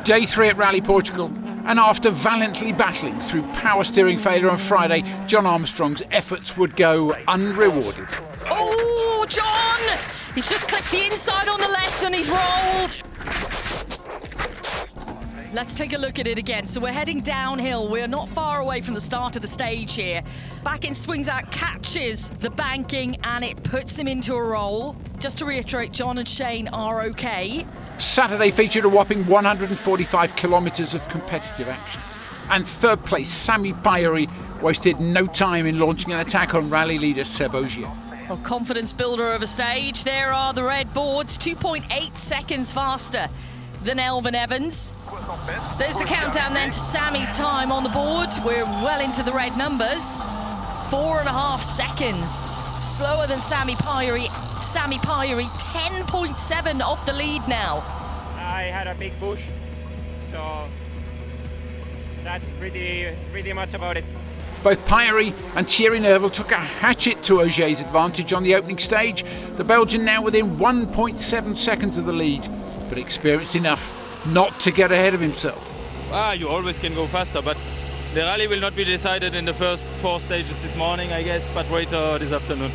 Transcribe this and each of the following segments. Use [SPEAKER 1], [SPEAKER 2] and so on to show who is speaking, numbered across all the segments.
[SPEAKER 1] Day 3 at Rally Portugal, and after valiantly battling through power steering failure on Friday, John Armstrong's efforts would go unrewarded.
[SPEAKER 2] Oh, John! He's just clicked the inside on the left and he's rolled. Let's take a look at it again. So we're heading downhill. We're not far away from the start of the stage here. Back in swings out, catches the banking and it puts him into a roll. Just to reiterate, John and Shane are okay.
[SPEAKER 1] Saturday featured a whopping 145 kilometres of competitive action. And third place, Sami Pajari, wasted no time in launching an attack on rally leader Seb Ogier.
[SPEAKER 2] Well, confidence builder of a stage. There are the red boards, 2.8 seconds faster than Elliot Edmondson. There's the countdown then to Sami's time on the board. We're well into the red numbers. 4.5 seconds slower than Sami Pajari. Sami Pajari 10.7 off the lead now.
[SPEAKER 3] I had a big push, so that's pretty much about it.
[SPEAKER 1] Both Pajari and Thierry Neuville took a hatchet to Ogier's advantage on the opening stage. The Belgian now within 1.7 seconds of the lead, but experienced enough not to get ahead of himself.
[SPEAKER 4] You always can go faster, but the rally will not be decided in the first 4 stages this morning, I guess, but wait this afternoon.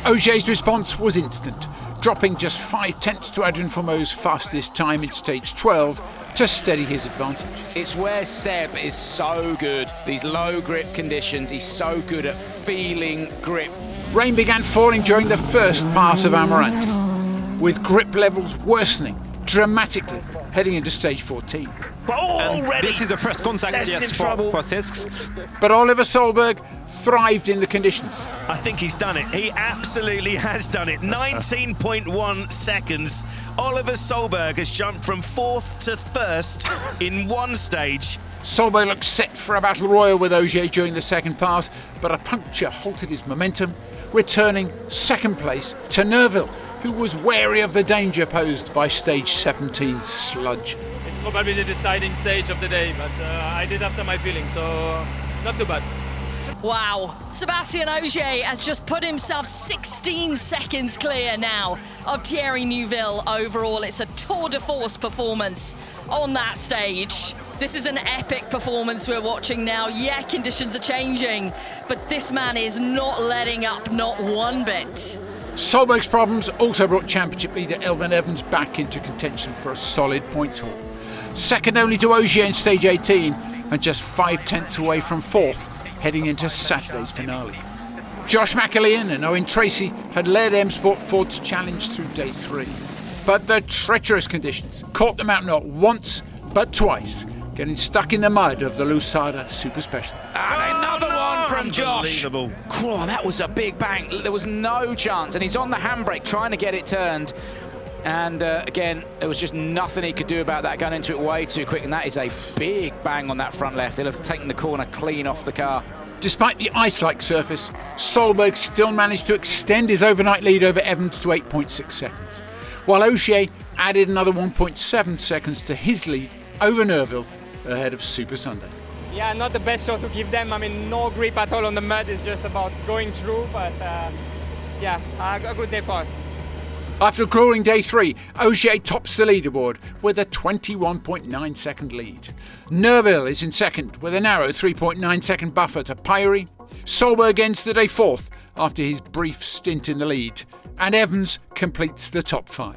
[SPEAKER 1] Ogier's response was instant, dropping just 5/10 to Adrien Fourmeau's fastest time in stage 12 to steady his advantage.
[SPEAKER 5] It's where Seb is so good. These low grip conditions, he's so good at feeling grip.
[SPEAKER 1] Rain began falling during the first pass of Amarante, with grip levels worsening dramatically heading into stage 14.
[SPEAKER 6] Already this is a first contact, yes, for Sesks.
[SPEAKER 1] But Oliver Solberg thrived in the conditions.
[SPEAKER 6] I think he's done it. He absolutely has done it. 19.1 seconds. Oliver Solberg has jumped from 4th to 1st in one stage.
[SPEAKER 1] Solberg looked set for a battle royal with Ogier during the second pass, but a puncture halted his momentum, returning second place to Neuville, who was wary of the danger posed by stage 17 sludge.
[SPEAKER 4] It's probably the deciding stage of the day, but I did after my feeling, so not too bad.
[SPEAKER 2] Wow, Sébastien Ogier has just put himself 16 seconds clear now of Thierry Neuville overall. It's a tour de force performance on that stage. This is an epic performance we're watching now. Yeah, conditions are changing, but this man is not letting up, not one bit.
[SPEAKER 1] Solberg's problems also brought championship leader Elliot Edmondson back into contention for a solid points haul. Second only to Ogier in stage 18 and just 5/10 away from 4th heading into Saturday's finale. Josh McAlean and Owen Tracy had led M Sport Ford's challenge through day 3. But the treacherous conditions caught them out not once but twice, getting stuck in the mud of the Lusada Super Special.
[SPEAKER 5] And another one from Josh.
[SPEAKER 6] Unbelievable.
[SPEAKER 5] Oh, that was a big bang. There was no chance, and he's on the handbrake trying to get it turned. And again, there was just nothing he could do about that, going into it way too quick, and that is a big bang on that front left. He'll have taken the corner clean off the car.
[SPEAKER 1] Despite the ice-like surface, Solberg still managed to extend his overnight lead over Evans to 8.6 seconds, while Ogier added another 1.7 seconds to his lead over Neuville ahead of Super Sunday.
[SPEAKER 3] Yeah, not the best shot to give them. I mean, no grip at all on the mud. It's just about going through, but yeah, a good day for us.
[SPEAKER 1] After a grueling day 3, Ogier tops the leaderboard with a 21.9 second lead. Neuville is in second with a narrow 3.9 second buffer to Pajari. Solberg ends the day 4th after his brief stint in the lead, and Evans completes the top 5.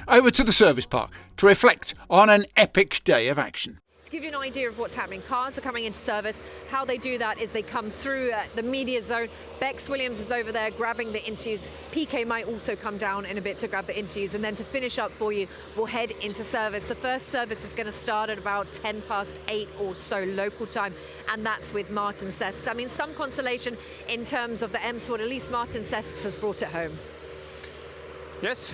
[SPEAKER 1] Over to the service park to reflect on an epic day of action.
[SPEAKER 7] To give you an idea of what's happening, cars are coming into service. How they do that is they come through the media zone. Bex Williams is over there grabbing the interviews. PK might also come down in a bit to grab the interviews. And then to finish up for you, we'll head into service. The first service is going to start at about 8:10 or so local time. And that's with Martin Sesks. I mean, some consolation in terms of the M Sport. At least Martin Sesks has brought it home.
[SPEAKER 8] Yes,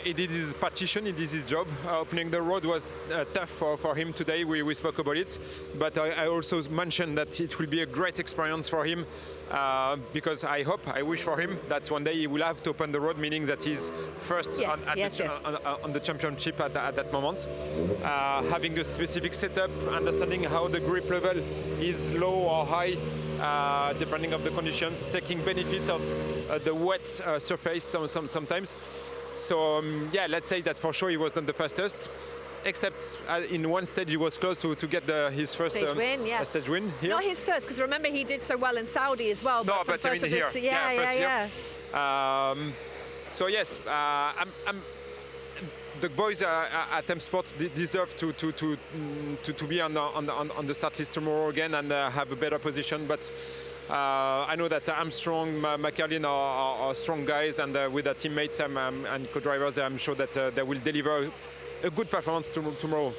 [SPEAKER 8] he did his partition, he did his job. Opening the road was tough for him today, we spoke about it. But I also mentioned that it will be a great experience for him because I wish for him that one day he will have to open the road, meaning that he's first on the championship at that moment. Having a specific setup, understanding how the grip level is low or high, depending on the conditions, taking benefit of the wet surface sometimes. So yeah, let's say that for sure he was not the fastest. except in one stage he was close to get his first
[SPEAKER 7] stage win, yeah.
[SPEAKER 8] stage win here.
[SPEAKER 7] Not his first, because remember he did so well in Saudi as well.
[SPEAKER 8] No, but I mean here.
[SPEAKER 7] Yeah.
[SPEAKER 8] So yes, the boys at M Sports deserve to be on the start list tomorrow again and have a better position. But I know that Armstrong, McCarlin are strong guys, and with their teammates and co-drivers, I'm sure that they will deliver a good performance tomorrow.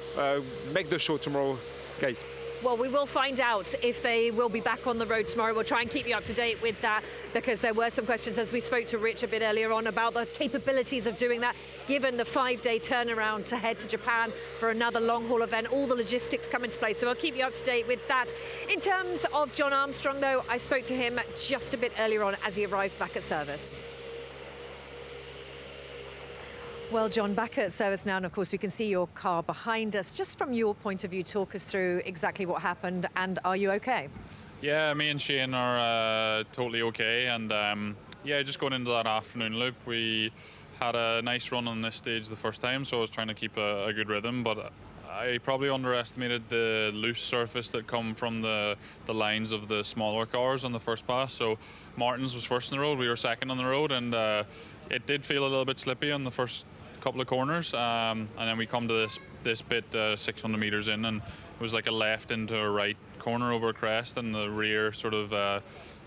[SPEAKER 8] Make the show tomorrow, guys.
[SPEAKER 7] Well, we will find out if they will be back on the road tomorrow. We'll try and keep you up to date with that, because there were some questions, as we spoke to Rich a bit earlier on, about the capabilities of doing that, given the 5-day turnaround to head to Japan for another long-haul event. All the logistics come into play, so I'll keep you up to date with that. In terms of John Armstrong, though, I spoke to him just a bit earlier on as he arrived back at service. Well, John, back at service now, and of course we can see your car behind us. Just from your point of view, talk us through exactly what happened, and are you okay?
[SPEAKER 9] Yeah, me and Shane are totally okay, and yeah, just going into that afternoon loop, we had a nice run on this stage the first time, so I was trying to keep a good rhythm, but I probably underestimated the loose surface that come from the lines of the smaller cars on the first pass. So Martin's was first in the road, we were second on the road, and it did feel a little bit slippy on the first couple of corners, and then we come to this bit 600 meters in, and it was like a left into a right corner over a crest, and the rear sort of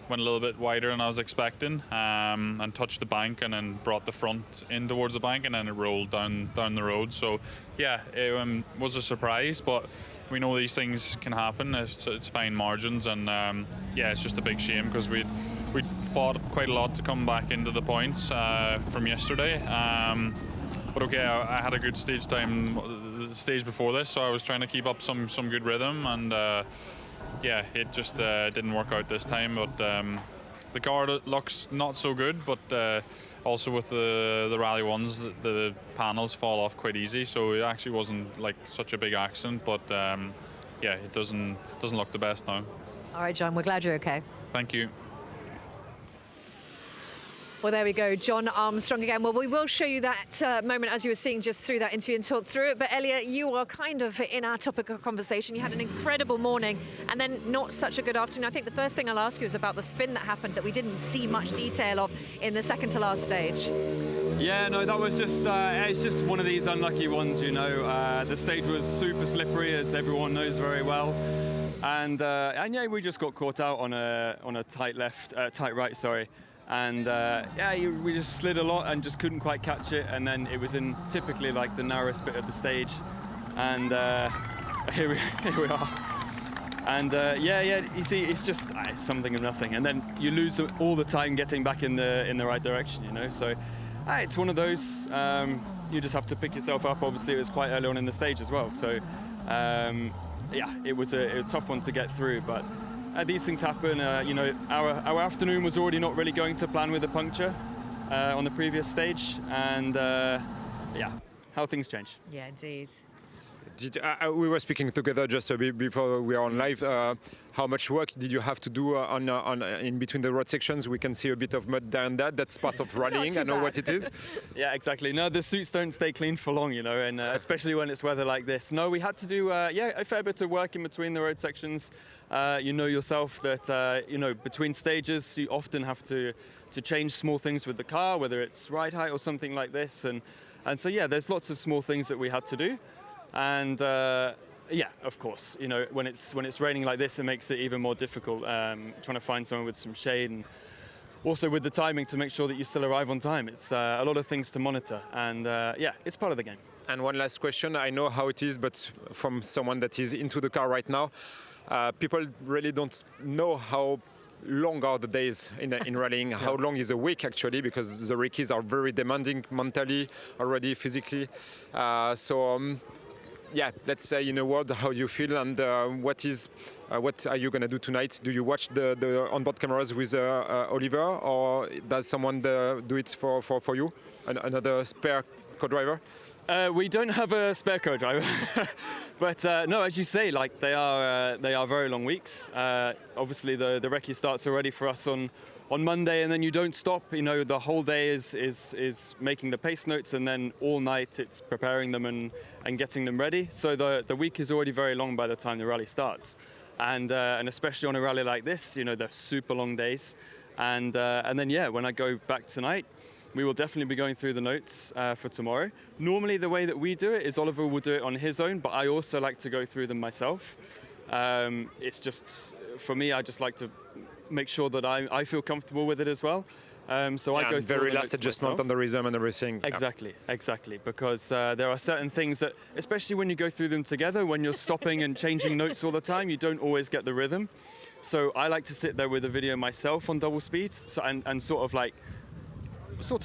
[SPEAKER 9] went a little bit wider than I was expecting, and touched the bank, and then brought the front in towards the bank, and then it rolled down the road. So yeah, it was a surprise, but we know these things can happen. It's fine margins, and yeah, it's just a big shame, because we fought quite a lot to come back into the points from yesterday. But okay, I had a good stage time the stage before this, so I was trying to keep up some good rhythm, and yeah, it just didn't work out this time. But the car looks not so good, but also with the Rally 1s, the panels fall off quite easy, so it actually wasn't like such a big accident, but yeah, it doesn't look the best now.
[SPEAKER 7] All right, John, we're glad you're okay.
[SPEAKER 9] Thank you.
[SPEAKER 7] Well, there we go, John Armstrong again. Well, we will show you that moment as you were seeing just through that interview and talk through it. But Elliot, you are kind of in our topic of conversation. You had an incredible morning and then not such a good afternoon. I think the first thing I'll ask you is about the spin that happened that we didn't see much detail of in the second to last stage.
[SPEAKER 10] Yeah, no, that was just, it's just one of these unlucky ones, you know. The stage was super slippery, as everyone knows very well. And yeah, we just got caught out on a tight right, sorry. And yeah, we just slid a lot and just couldn't quite catch it, and then it was in typically like the narrowest bit of the stage, and here we are. And yeah, you see, it's just it's something of nothing, and then you lose all the time getting back in the right direction, you know. So it's one of those. You just have to pick yourself up. Obviously, it was quite early on in the stage as well, so yeah, it was a tough one to get through, but. These things happen. You know, our afternoon was already not really going to plan with a puncture on the previous stage, and yeah, how things change.
[SPEAKER 7] Yeah, indeed.
[SPEAKER 8] We were speaking together just a bit before we are on live. How much work did you have to do in between the road sections? We can see a bit of mud down that. That's part of rallying. I know what it is.
[SPEAKER 10] Yeah, exactly. No, the suits don't stay clean for long, you know, and especially when it's weather like this. No, we had to do yeah, a fair bit of work in between the road sections. You know yourself that you know, between stages you often have to change small things with the car, whether it's ride height or something like this, and so yeah, there's lots of small things that we had to do. And yeah, of course, you know, when it's raining like this, it makes it even more difficult trying to find someone with some shade, and also with the timing to make sure that you still arrive on time. It's a lot of things to monitor, and yeah, it's part of the game.
[SPEAKER 8] And one last question, I know how it is, but from someone that is into the car right now, people really don't know how long are the days in rallying, how long is a week actually, because the Rickies are very demanding mentally, already physically. Yeah, let's say in a word, how you feel, and what are you going to do tonight? Do you watch the onboard cameras with Oliver, or does someone do it for you, another spare co-driver?
[SPEAKER 10] We don't have a spare co-driver, but no, as you say, like they are very long weeks. Obviously, the recce starts already for us on Monday, and then you don't stop. You know, the whole day is making the pace notes, and then all night it's preparing them and and getting them ready. So the week is already very long by the time the rally starts. And especially on a rally like this, you know, they're super long days. And then, yeah, when I go back tonight, we will definitely be going through the notes for tomorrow. Normally, the way that we do it is Oliver will do it on his own, but I also like to go through them myself. It's just, for me, I just like to make sure that I feel comfortable with it as well. So I go through
[SPEAKER 8] very
[SPEAKER 10] the
[SPEAKER 8] last
[SPEAKER 10] notes
[SPEAKER 8] adjustment
[SPEAKER 10] myself.
[SPEAKER 8] on the rhythm and everything.
[SPEAKER 10] Exactly, because there are certain things that, especially when you go through them together, when you're stopping and changing notes all the time, you don't always get the rhythm. So I like to sit there with the video myself on double speeds, so, and sort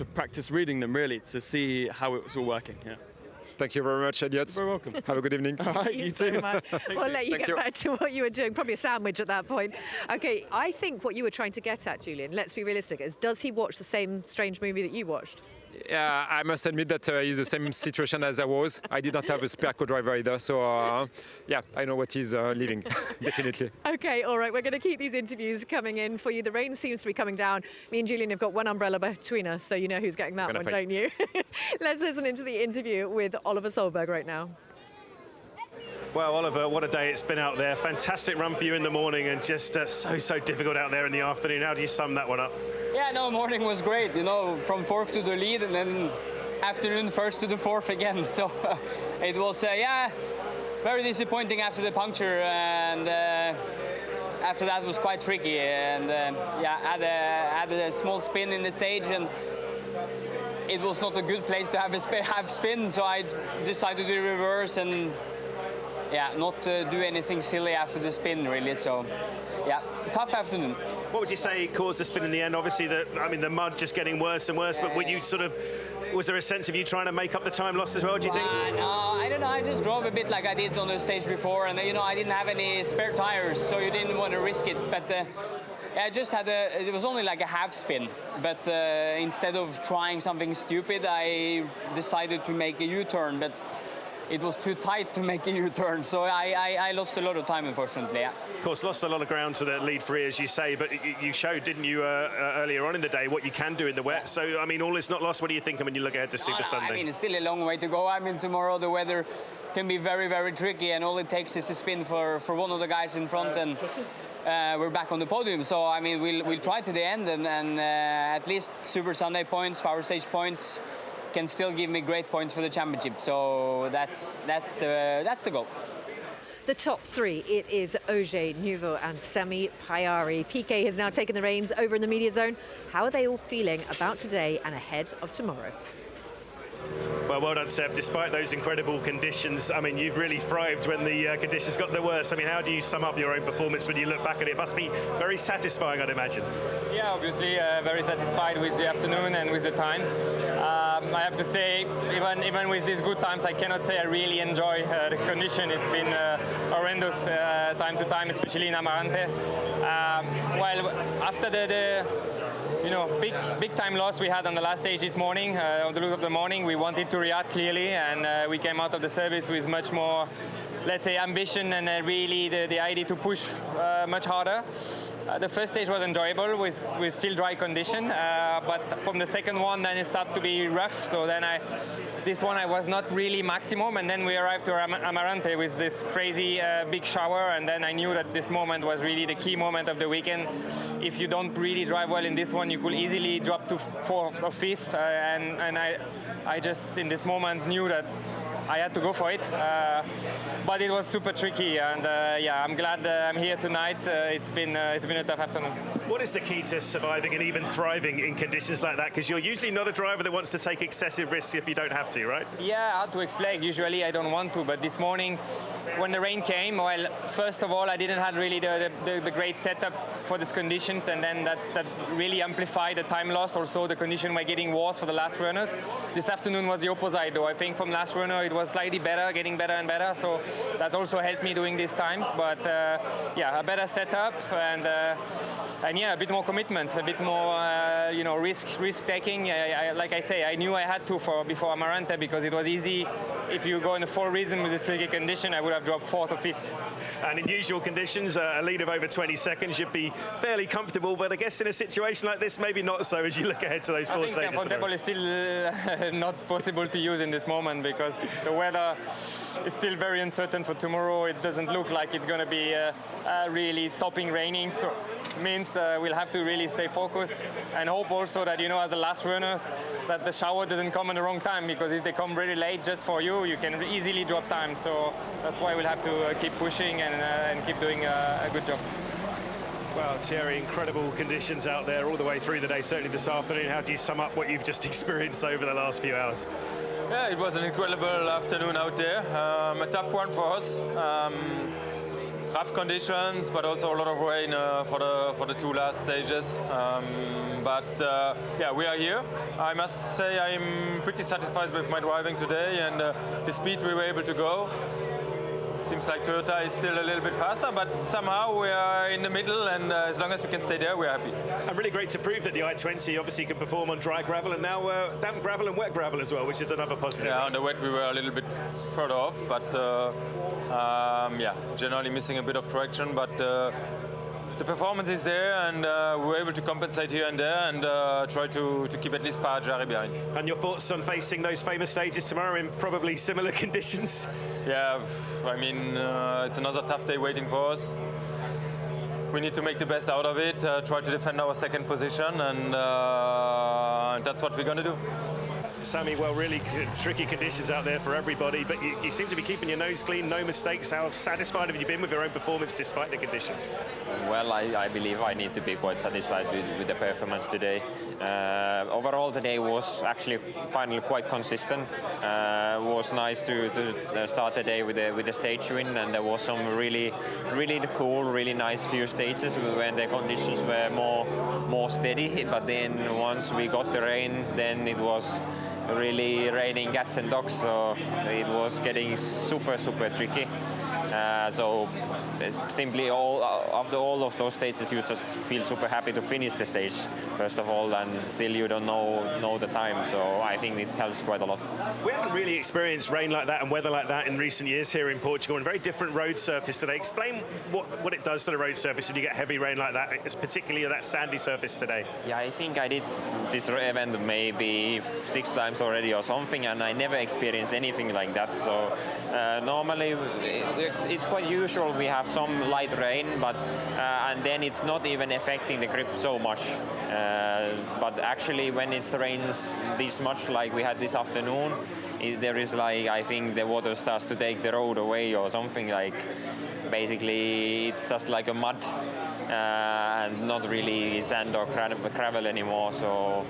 [SPEAKER 10] of practice reading them really to see how it's all working. Yeah.
[SPEAKER 8] Thank you very much, Elliot.
[SPEAKER 10] You're welcome.
[SPEAKER 8] Have a good evening.
[SPEAKER 10] All right, you too.
[SPEAKER 7] We'll let you get back to what you were doing. Probably a sandwich at that point. Okay, I think what you were trying to get at, Julian, let's be realistic, is does he watch the same strange movie that you watched?
[SPEAKER 8] Yeah, I must admit that he's the same situation as I was. I did not have a spare co-driver either, so yeah, I know what he's living, definitely.
[SPEAKER 7] Okay, all right, we're going to keep these interviews coming in for you. The rain seems to be coming down. Me and Julian have got one umbrella between us, so you know who's getting that one, don't you? Let's listen into the interview with Oliver Solberg right now.
[SPEAKER 6] Well, Oliver, what a day it's been out there. Fantastic run for you in the morning and just so difficult out there in the afternoon. How do you sum that one up?
[SPEAKER 3] Yeah, no, morning was great, you know, from fourth to the lead and then afternoon first to the fourth again. So it was, yeah, very disappointing after the puncture, and after that was quite tricky. And yeah, had a small spin in the stage, and it was not a good place to have spin, so I decided to reverse and yeah, not do anything silly after the spin really. So yeah, tough afternoon.
[SPEAKER 6] What would you say caused the spin in the end? Obviously, the mud just getting worse and worse, but were you was there a sense of you trying to make up the time lost as well, do you think?
[SPEAKER 3] No, I don't know, I just drove a bit like I did on the stage before, and you know, I didn't have any spare tires, so you didn't want to risk it, but I just had it was only like a half spin, but instead of trying something stupid, I decided to make a U-turn, but it was too tight to make a U-turn, so I lost a lot of time, unfortunately. Yeah.
[SPEAKER 6] Of course, lost a lot of ground to the lead free, as you say, but you showed, didn't you, earlier on in the day, what you can do in the wet. So, I mean, all is not lost. What are you thinking when you look ahead to Super Sunday?
[SPEAKER 3] I mean, it's still a long way to go. I mean, tomorrow the weather can be very, very tricky, and all it takes is a spin for one of the guys in front, and we're back on the podium. So, I mean, we'll try to the end, and at least Super Sunday points, Power Stage points, can still give me great points for the championship. So that's the goal.
[SPEAKER 7] The top three, it is Ogier, Nouveau and Sami Payari. PK has now taken the reins over in the media zone. How are they all feeling about today and ahead of tomorrow?
[SPEAKER 6] Well done, Seb. Despite those incredible conditions, I mean, you've really thrived when the conditions got the worst. I mean, how do you sum up your own performance when you look back at it? It must be very satisfying, I'd imagine.
[SPEAKER 3] Yeah, obviously very satisfied with the afternoon and with the time. I have to say, even with these good times, I cannot say I really enjoy the condition. It's been horrendous time to time, especially in Amarante. Well, after the big time loss we had on the last stage this morning, on the look of the morning, we wanted to react clearly, and we came out of the service with much more, let's say, ambition and really the idea to push much harder. The first stage was enjoyable with still dry condition, but from the second one, then it started to be rough. So then this one I was not really maximum, and then we arrived to Amarante with this crazy big shower, and then I knew that this moment was really the key moment of the weekend. If you don't really drive well in this one, you could easily drop to 4th or 5th, and I just in this moment knew that I had to go for it, but it was super tricky, and yeah, I'm glad I'm here tonight. It's been a tough afternoon.
[SPEAKER 6] What is the key to surviving and even thriving in conditions like that? Because you're usually not a driver that wants to take excessive risks if you don't have to, right?
[SPEAKER 3] Yeah, hard to explain. Usually I don't want to, but this morning, when the rain came, well, first of all, I didn't have really the great setup for these conditions, and then that really amplified the time lost. Also, the conditions were getting worse for the last runners. This afternoon was the opposite, though. I think from last runner, it was slightly better, getting better and better. So that also helped me doing these times. But yeah, a better setup and yeah, a bit more commitment, a bit more risk taking. Like I say, I knew I had to before Amarante because it was easy if you go in the 4 reason with this tricky condition, I would have dropped 4th or 5th.
[SPEAKER 6] And in usual conditions, a lead of over 20 seconds, you'd be fairly comfortable. But I guess in a situation like this, maybe not so as you look ahead to those 4 stages.
[SPEAKER 3] I think comfortable is still not possible to use in this moment because the weather is still very uncertain for tomorrow. It doesn't look like it's going to be really stopping raining. So it means we'll have to really stay focused and hope also that, as the last runners, that the shower doesn't come in the wrong time, because if they come really late just for you, you can easily drop time. So that's why we'll have to keep pushing and keep doing a good job.
[SPEAKER 6] Well, Thierry, incredible conditions out there all the way through the day, certainly this afternoon. How do you sum up what you've just experienced over the last few hours?
[SPEAKER 4] Yeah, it was an incredible afternoon out there. A tough one for us. Rough conditions, but also a lot of rain for the 2 last stages. Yeah, we are here. I must say I'm pretty satisfied with my driving today and the speed we were able to go. Seems like Toyota is still a little bit faster, but somehow we are in the middle, and as long as we can stay there, we're happy.
[SPEAKER 6] And really great to prove that the i20 obviously can perform on dry gravel, and now damp gravel and wet gravel as well, which is another positive.
[SPEAKER 4] Yeah, on the wet we were a little bit further off, but yeah, generally missing a bit of traction, but the performance is there, and we were able to compensate here and there and try to keep at least Parajari behind.
[SPEAKER 6] And your thoughts on facing those famous stages tomorrow in probably similar conditions?
[SPEAKER 4] Yeah, I mean, it's another tough day waiting for us. We need to make the best out of it, try to defend our second position, and that's what we're going to do.
[SPEAKER 6] Sammy, well, really tricky conditions out there for everybody, but you seem to be keeping your nose clean, no mistakes. How satisfied have you been with your own performance despite the conditions?
[SPEAKER 11] Well, I believe I need to be quite satisfied with the performance today. Overall, the day was actually finally quite consistent. It was nice to start the day with a stage win, and there was some really cool, really nice few stages when the conditions were more steady. But then once we got the rain, then it was really raining cats and dogs, so it was getting super tricky. So simply after all of those stages, you just feel super happy to finish the stage first of all, and still you don't know the time, so I think it helps quite a lot.
[SPEAKER 6] We haven't really experienced rain like that and weather like that in recent years here in Portugal, and a very different road surface today. Explain what it does to the road surface when you get heavy rain like that, particularly that sandy surface today.
[SPEAKER 11] Yeah, I think I did this event maybe 6 times already or something, and I never experienced anything like that. So normally it's quite usual we have some light rain, but and then it's not even affecting the grip so much. But actually, when it rains this much, like we had this afternoon, there is like, I think the water starts to take the road away or something. Like basically, it's just like a mud and not really sand or gravel anymore. So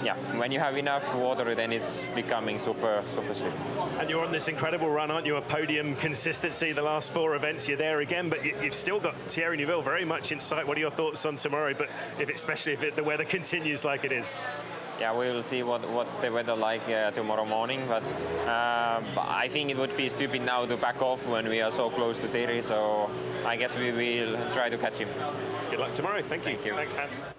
[SPEAKER 11] yeah, when you have enough water, then it's becoming super slippery. And
[SPEAKER 6] you're on this incredible run, aren't you? A podium consistency. The last 4 events, you're there again, but you've still got Thierry Neuville very much in sight. What are your thoughts on tomorrow? But especially if the weather continues like it is.
[SPEAKER 11] Yeah, we will see what's the weather like tomorrow morning, but I think it would be stupid now to back off when we are so close to Thierry, so I guess we will try to catch him.
[SPEAKER 6] Good luck tomorrow. Thank you. Thanks, Hans.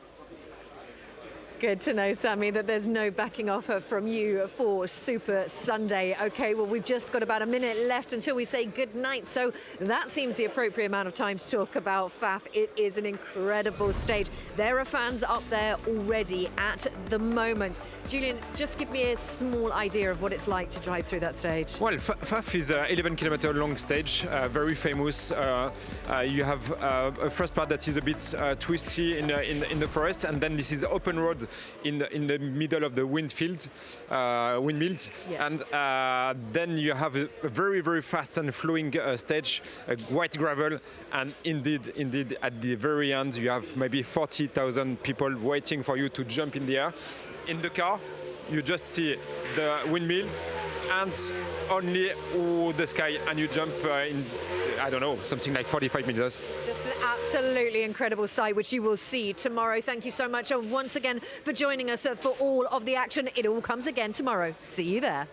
[SPEAKER 7] Good to know, Sammy, that there's no backing off from you for Super Sunday. Okay, well, we've just got about a minute left until we say good night, so that seems the appropriate amount of time to talk about FAF. It is an incredible stage. There are fans up there already at the moment. Julian, just give me a small idea of what it's like to drive through that stage.
[SPEAKER 8] Well, FAF is an 11-kilometer long stage, very famous. You have a first part that is a bit twisty in the forest, and then this is open road in the middle of the windmills, yeah. And then you have a very fast and flowing stage, white gravel, and indeed at the very end you have maybe 40,000 people waiting for you to jump in the air. In the car, you just see the windmills and only the sky, and you jump in, I don't know, something like 45 meters.
[SPEAKER 7] Just an absolutely incredible sight, which you will see tomorrow. Thank you so much once again for joining us for all of the action. It all comes again tomorrow. See you there.